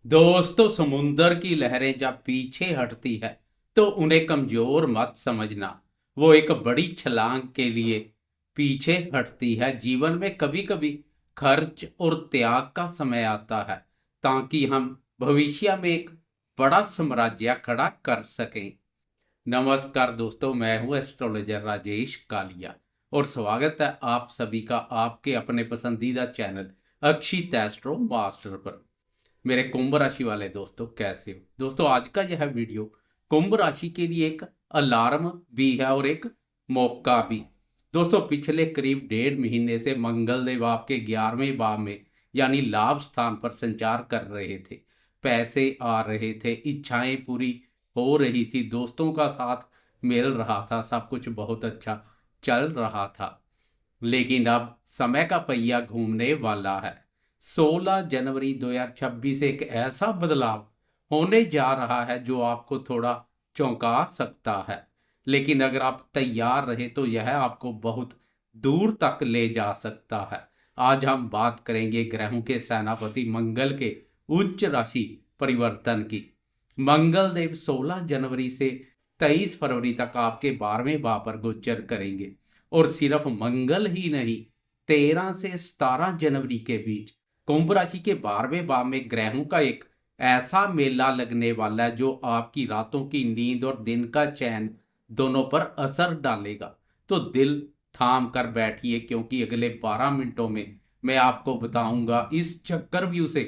दोस्तों, समुंदर की लहरें जब पीछे हटती है तो उन्हें कमजोर मत समझना। वो एक बड़ी छलांग के लिए पीछे हटती है। जीवन में कभी कभी खर्च और त्याग का समय आता है ताकि हम भविष्य में एक बड़ा साम्राज्य खड़ा कर सकें। नमस्कार दोस्तों, मैं हूं एस्ट्रोलॉजर राजेश कालिया और स्वागत है आप सभी का आपके अपने पसंदीदा चैनल अक्षित एस्ट्रो मास्टर पर। मेरे कुंभ राशि वाले दोस्तों, कैसे हो? दोस्तों, आज का यह वीडियो कुंभ राशि के लिए एक अलार्म भी है और एक मौका भी। दोस्तों, पिछले करीब 1.5 महीने से मंगल देव आपके 11वें भाव में यानी लाभ स्थान पर संचार कर रहे थे। पैसे आ रहे थे, इच्छाएं पूरी हो रही थी, दोस्तों का साथ मिल रहा था, सब कुछ बहुत अच्छा चल रहा था। लेकिन अब समय का पहिया घूमने वाला है। 16 जनवरी 2026 एक ऐसा बदलाव होने जा रहा है जो आपको थोड़ा चौंका सकता है। लेकिन अगर आप तैयार रहे तो यह आपको बहुत दूर तक ले जा सकता है। आज हम बात करेंगे ग्रहों के सेनापति मंगल के उच्च राशि परिवर्तन की। मंगल देव 16 जनवरी से 23 फरवरी तक आपके 12वें भाव पर गोचर करेंगे। और सिर्फ मंगल ही नहीं, 13 से 17 जनवरी के बीच कुंभ राशि के 12वें भाव में ग्रहों का एक ऐसा मेला लगने वाला है जो आपकी रातों की नींद और दिन का चैन दोनों पर असर डालेगा। तो दिल थाम कर बैठिए, क्योंकि अगले 12 मिनटों में मैं आपको बताऊंगा इस चक्रव्यूह से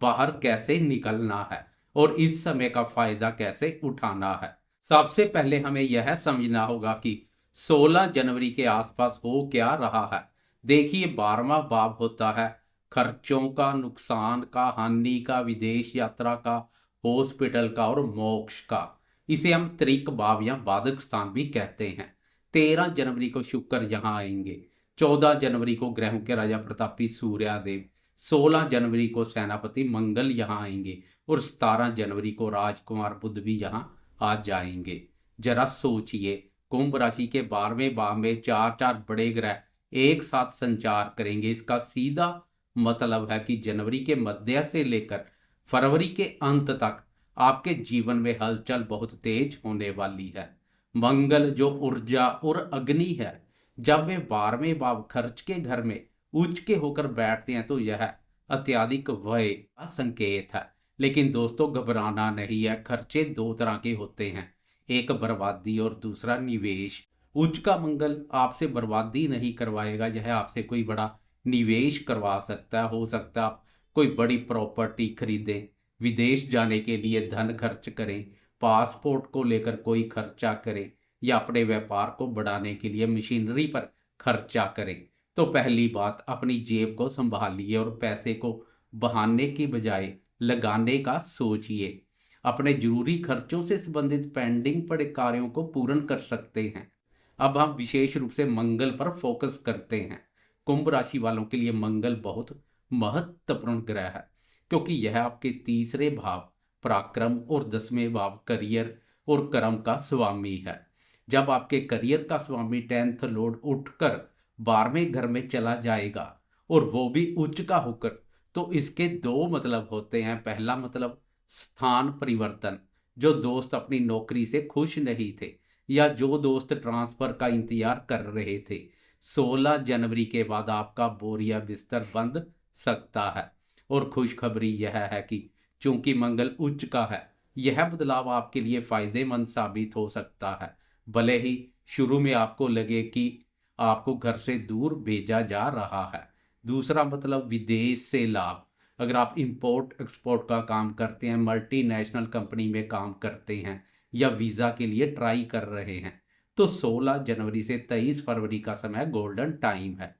बाहर कैसे निकलना है और इस समय का फायदा कैसे उठाना है। सबसे पहले हमें यह समझना होगा कि 16 जनवरी के आसपास हो क्या रहा है। देखिए, 12वां भाव होता है खर्चों का, नुकसान का, हानि का, विदेश यात्रा का, हॉस्पिटल का और मोक्ष का। इसे हम त्रिक भाव या बाधक स्थान भी कहते हैं। 13 जनवरी को शुक्र यहाँ आएंगे। 14 जनवरी को ग्रहों के राजा प्रतापी सूर्यदेव, 16 जनवरी को सेनापति मंगल यहाँ आएंगे और 17 जनवरी को राजकुमार बुध भी यहाँ आ जाएंगे। जरा सोचिए, कुंभ राशि के 12वें भाव में चार चार बड़े ग्रह एक साथ संचार करेंगे। इसका सीधा मतलब है कि जनवरी के मध्य से लेकर फरवरी के अंत तक आपके जीवन में हलचल बहुत तेज होने वाली है। मंगल जो ऊर्जा और अग्नि है, जब वे 12वें भाव खर्च के घर में उच्च के होकर बैठते हैं तो यह अत्यधिक व्यय का संकेत है। लेकिन दोस्तों, घबराना नहीं है। खर्चे दो तरह के होते हैं, एक बर्बादी और दूसरा निवेश। उच्च का मंगल आपसे बर्बादी नहीं करवाएगा, यह आपसे कोई बड़ा निवेश करवा सकता है। हो सकता है आप कोई बड़ी प्रॉपर्टी खरीदें, विदेश जाने के लिए धन खर्च करें, पासपोर्ट को लेकर कोई खर्चा करें या अपने व्यापार को बढ़ाने के लिए मशीनरी पर खर्चा करें। तो पहली बात, अपनी जेब को संभालिए और पैसे को बहाने की बजाय लगाने का सोचिए। अपने जरूरी खर्चों से संबंधित पेंडिंग पड़े कार्यों को पूर्ण कर सकते हैं। अब हम विशेष रूप से मंगल पर फोकस करते हैं। कुंभ राशि वालों के लिए मंगल बहुत महत्वपूर्ण ग्रह है, क्योंकि यह आपके तीसरे भाव पराक्रम और 10वें भाव करियर और कर्म का स्वामी है। जब आपके करियर का स्वामी 10th लॉर्ड उठकर 12वें घर में चला जाएगा और वो भी उच्च का होकर, तो इसके दो मतलब होते हैं। पहला मतलब स्थान परिवर्तन। जो दोस्त अपनी नौकरी से खुश नहीं थे या जो दोस्त ट्रांसफर का इंतजार कर रहे थे, 16 जनवरी के बाद आपका बोरिया बिस्तर बंद सकता है। और खुशखबरी यह है कि चूंकि मंगल उच्च का है, यह बदलाव आपके लिए फायदेमंद साबित हो सकता है। भले ही शुरू में आपको लगे कि आपको घर से दूर भेजा जा रहा है। दूसरा मतलब विदेश से लाभ। अगर आप इंपोर्ट एक्सपोर्ट का काम करते हैं, मल्टीनेशनल कंपनी में काम करते हैं या वीज़ा के लिए ट्राई कर रहे हैं, तो 16 जनवरी से 23 फरवरी का समय गोल्डन टाइम है।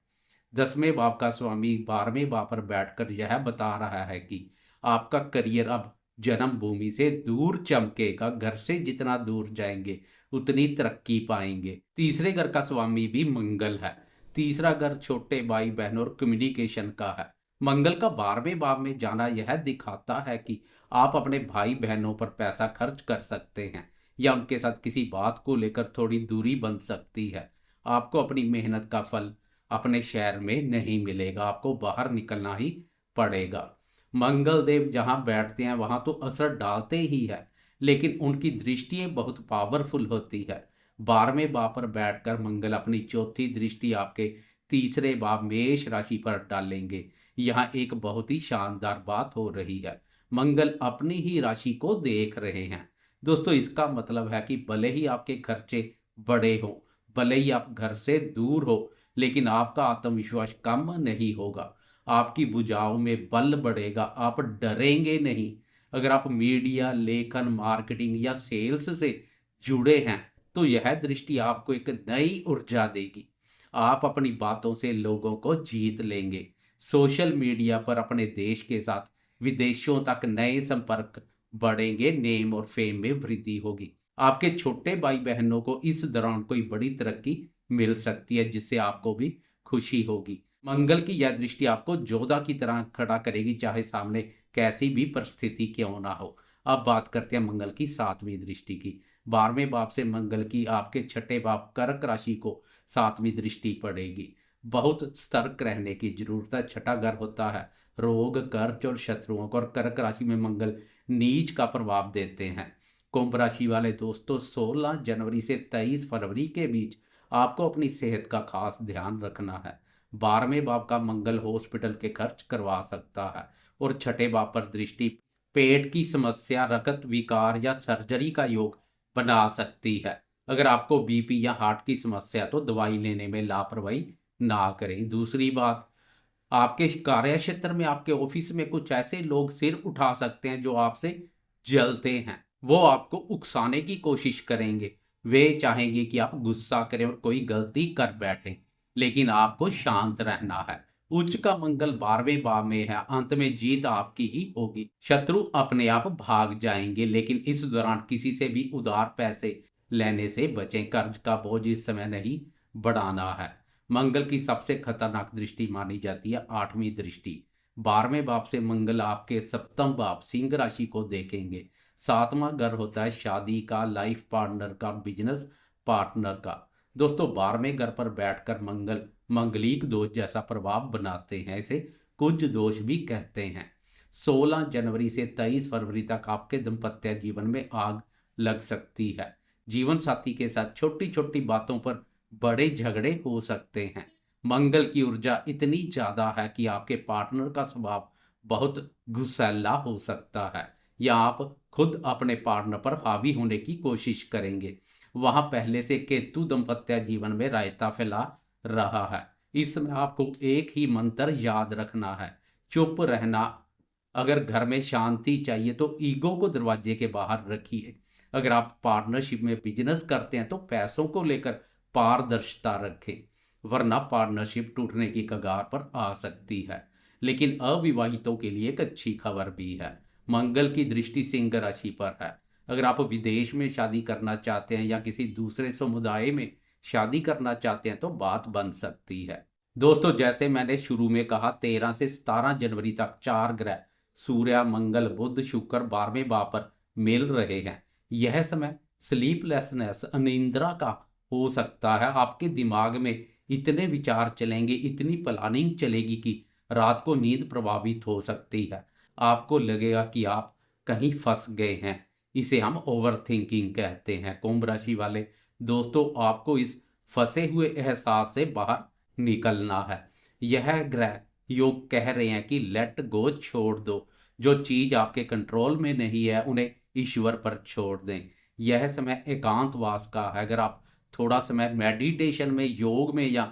10वें भाव का स्वामी 12वें भाव पर बैठकर यह बता रहा है कि आपका करियर अब जन्म भूमि से दूर चमकेगा। घर से जितना दूर जाएंगे उतनी तरक्की पाएंगे। तीसरे घर का स्वामी भी मंगल है। तीसरा घर छोटे भाई बहनों और कम्युनिकेशन का है। मंगल का 12वें भाव में जाना यह दिखाता है कि आप अपने भाई बहनों पर पैसा खर्च कर सकते हैं या उनके साथ किसी बात को लेकर थोड़ी दूरी बन सकती है। आपको अपनी मेहनत का फल अपने शहर में नहीं मिलेगा, आपको बाहर निकलना ही पड़ेगा। मंगल देव जहाँ बैठते हैं वहाँ तो असर डालते ही है, लेकिन उनकी दृष्टियाँ बहुत पावरफुल होती है। 12वें भाव पर बैठकर मंगल अपनी चौथी दृष्टि आपके तीसरे भाव मेष राशि पर डालेंगे। यहाँ एक बहुत ही शानदार बात हो रही है, मंगल अपनी ही राशि को देख रहे हैं। दोस्तों, इसका मतलब है कि भले ही आपके खर्चे बड़े हों, भले ही आप घर से दूर हो, लेकिन आपका आत्मविश्वास कम नहीं होगा, आपकी भुजाओं में बल बढ़ेगा, आप डरेंगे नहीं। अगर आप मीडिया, लेखन, मार्केटिंग या सेल्स से जुड़े हैं तो यह दृष्टि आपको एक नई ऊर्जा देगी। आप अपनी बातों से लोगों को जीत लेंगे। सोशल मीडिया पर अपने देश के साथ विदेशों तक नए संपर्क बढ़ेंगे, नेम और फेम में वृद्धि होगी। आपके छोटे भाई बहनों को इस दौरान कोई बड़ी तरक्की मिल सकती है, जिससे आपको भी खुशी होगी। मंगल की यह दृष्टि आपको जोधा की तरह खड़ा करेगी, चाहे सामने कैसी भी परिस्थिति क्यों ना हो। अब बात करते हैं मंगल की 7वीं दृष्टि की। 12वें भाव से मंगल की आपके छठे भाव कर्क राशि को 7वीं दृष्टि पड़ेगी। बहुत सतर्क रहने की जरूरत है। छठा घर होता है रोग, कर्ज और शत्रुओं को, और कर्क राशि में मंगल नीच का प्रभाव देते हैं। कुंभ राशि वाले दोस्तों, 16 जनवरी से 23 फरवरी के बीच आपको अपनी सेहत का खास ध्यान रखना है। 12वें भाव का मंगल हॉस्पिटल के खर्च करवा सकता है, और छठे भाव पर दृष्टि पेट की समस्या, रक्त विकार या सर्जरी का योग बना सकती है। अगर आपको बीपी या हार्ट की समस्या है तो दवाई लेने में लापरवाही ना करें। दूसरी बात, आपके कार्य क्षेत्र में, आपके ऑफिस में कुछ ऐसे लोग सिर उठा सकते हैं जो आपसे जलते हैं। वो आपको उकसाने की कोशिश करेंगे। वे चाहेंगे कि आप गुस्सा करें और कोई गलती कर बैठें, लेकिन आपको शांत रहना है। उच्च का मंगल 12वें भाव में है, अंत में जीत आपकी ही होगी। शत्रु अपने आप भाग जाएंगे, लेकिन इस दौरान किसी से भी उधार पैसे लेने से बचें। कर्ज का बोझ इस समय नहीं बढ़ाना है। मंगल की सबसे खतरनाक दृष्टि मानी जाती है 8वीं दृष्टि। 12वें भाव से मंगल आपके सप्तम भाव सिंह राशि को देखेंगे। 7वां घर होता है शादी का, लाइफ पार्टनर का, बिजनेस पार्टनर का। दोस्तों, 12वें घर पर बैठकर मंगल मंगलिक दोष जैसा प्रभाव बनाते हैं, इसे कुछ दोष भी कहते हैं। 16 जनवरी से 23 फरवरी तक आपके दाम्पत्य जीवन में आग लग सकती है। जीवन साथी के साथ छोटी छोटी बातों पर बड़े झगड़े हो सकते हैं। मंगल की ऊर्जा इतनी ज्यादा है कि आपके पार्टनर का स्वभाव बहुत गुस्सैला हो सकता है, या आप खुद अपने पार्टनर पर हावी होने की कोशिश करेंगे। वहां पहले से केतु दाम्पत्य जीवन में रायता फैला रहा है। इस समय आपको एक ही मंत्र याद रखना है, चुप रहना। अगर घर में शांति चाहिए तो ईगो को दरवाजे के बाहर रखिए। अगर आप पार्टनरशिप में बिजनेस करते हैं तो पैसों को लेकर पारदर्शिता रखें, वरना पार्टनरशिप टूटने की कगार पर आ सकती है। लेकिन अविवाहितों के लिए एक अच्छी खबर भी है, मंगल की दृष्टि सिंह राशि पर है। अगर आप विदेश में शादी करना चाहते हैं या किसी दूसरे समुदाय में शादी करना चाहते हैं तो बात बन सकती है। दोस्तों, जैसे मैंने शुरू में कहा, 13 से 17 जनवरी तक 4 ग्रह सूर्य, मंगल, बुध, शुक्र 12वें भाव पर मिल रहे हैं। यह समय स्लीपलेसनेस, अनिंद्रा का हो सकता है। आपके दिमाग में इतने विचार चलेंगे, इतनी प्लानिंग चलेगी कि रात को नींद प्रभावित हो सकती है। आपको लगेगा कि आप कहीं फंस गए हैं। इसे हम ओवर थिंकिंग कहते हैं। कुंभ राशि वाले दोस्तों, आपको इस फंसे हुए एहसास से बाहर निकलना है। यह ग्रह योग कह रहे हैं कि लेट गो, छोड़ दो। जो चीज आपके कंट्रोल में नहीं है उन्हें ईश्वर पर छोड़ दें। यह समय एकांतवास का है। अगर आप थोड़ा समय मेडिटेशन में, योग में या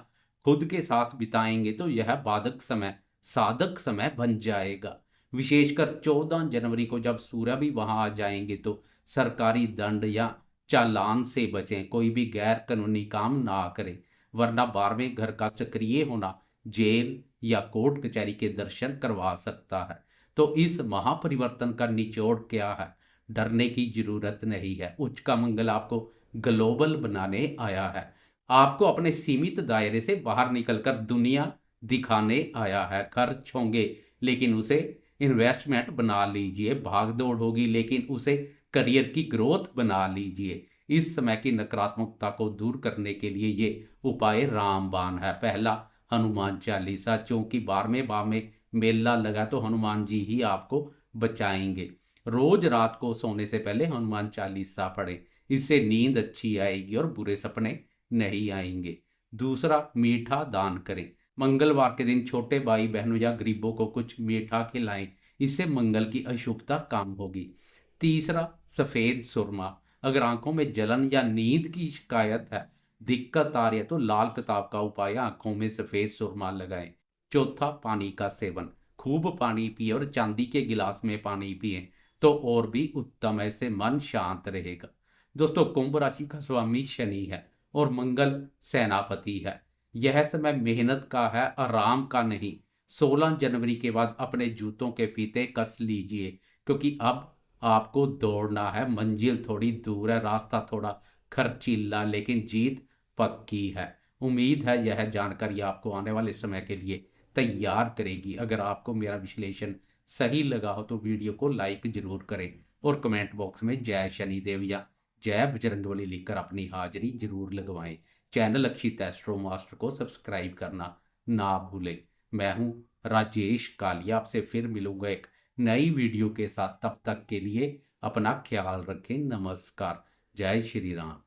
खुद के साथ बिताएंगे तो यह बाधक समय साधक समय बन जाएगा। विशेषकर 14 जनवरी को जब सूर्य भी वहां आ जाएंगे तो सरकारी दंड या चालान से बचें। कोई भी गैर कानूनी काम ना करें, वरना 12वें घर का सक्रिय होना जेल या कोर्ट कचहरी के दर्शन करवा सकता है। तो इस महापरिवर्तन का निचोड़ क्या है? डरने की जरूरत नहीं है। उच्च का मंगल आपको ग्लोबल बनाने आया है। आपको अपने सीमित दायरे से बाहर निकलकर दुनिया दिखाने आया है। खर्च होंगे लेकिन उसे इन्वेस्टमेंट बना लीजिए। भाग दौड़ होगी लेकिन उसे करियर की ग्रोथ बना लीजिए। इस समय की नकारात्मकता को दूर करने के लिए ये उपाय रामबाण है। पहला, हनुमान चालीसा, चूंकि 12वें भाव में मेला लगा तो हनुमान जी ही आपको बचाएंगे। रोज रात को सोने से पहले हनुमान चालीसा पढ़ें, इससे नींद अच्छी आएगी और बुरे सपने नहीं आएंगे। दूसरा, मीठा दान करें। मंगलवार के दिन छोटे भाई बहनों या गरीबों को कुछ मीठा खिलाएं, इससे मंगल की अशुभता कम होगी। तीसरा, सफ़ेद सुरमा। अगर आंखों में जलन या नींद की शिकायत है, दिक्कत आ रही है, तो लाल किताब का उपाय, आंखों में सफ़ेद सुरमा लगाएं। चौथा, पानी का सेवन। खूब पानी पिए और चांदी के गिलास में पानी पिए तो और भी उत्तम है, इससे मन शांत रहेगा। दोस्तों, कुंभ राशि का स्वामी शनि है और मंगल सेनापति है। यह समय मेहनत का है, आराम का नहीं। 16 जनवरी के बाद अपने जूतों के फीते कस लीजिए, क्योंकि अब आपको दौड़ना है। मंजिल थोड़ी दूर है, रास्ता थोड़ा खर्चीला, लेकिन जीत पक्की है। उम्मीद है यह जानकारी आपको आने वाले समय के लिए तैयार करेगी। अगर आपको मेरा विश्लेषण सही लगा हो तो वीडियो को लाइक जरूर करें और कमेंट बॉक्स में जय शनिदेव या जय बजरंगबली लिखकर अपनी हाजिरी जरूर लगवाएं। चैनल अक्षित एस्ट्रो मास्टर को सब्सक्राइब करना ना भूलें। मैं हूं राजेश कालिया, आपसे फिर मिलूंगा एक नई वीडियो के साथ। तब तक के लिए अपना ख्याल रखें। नमस्कार। जय श्री राम।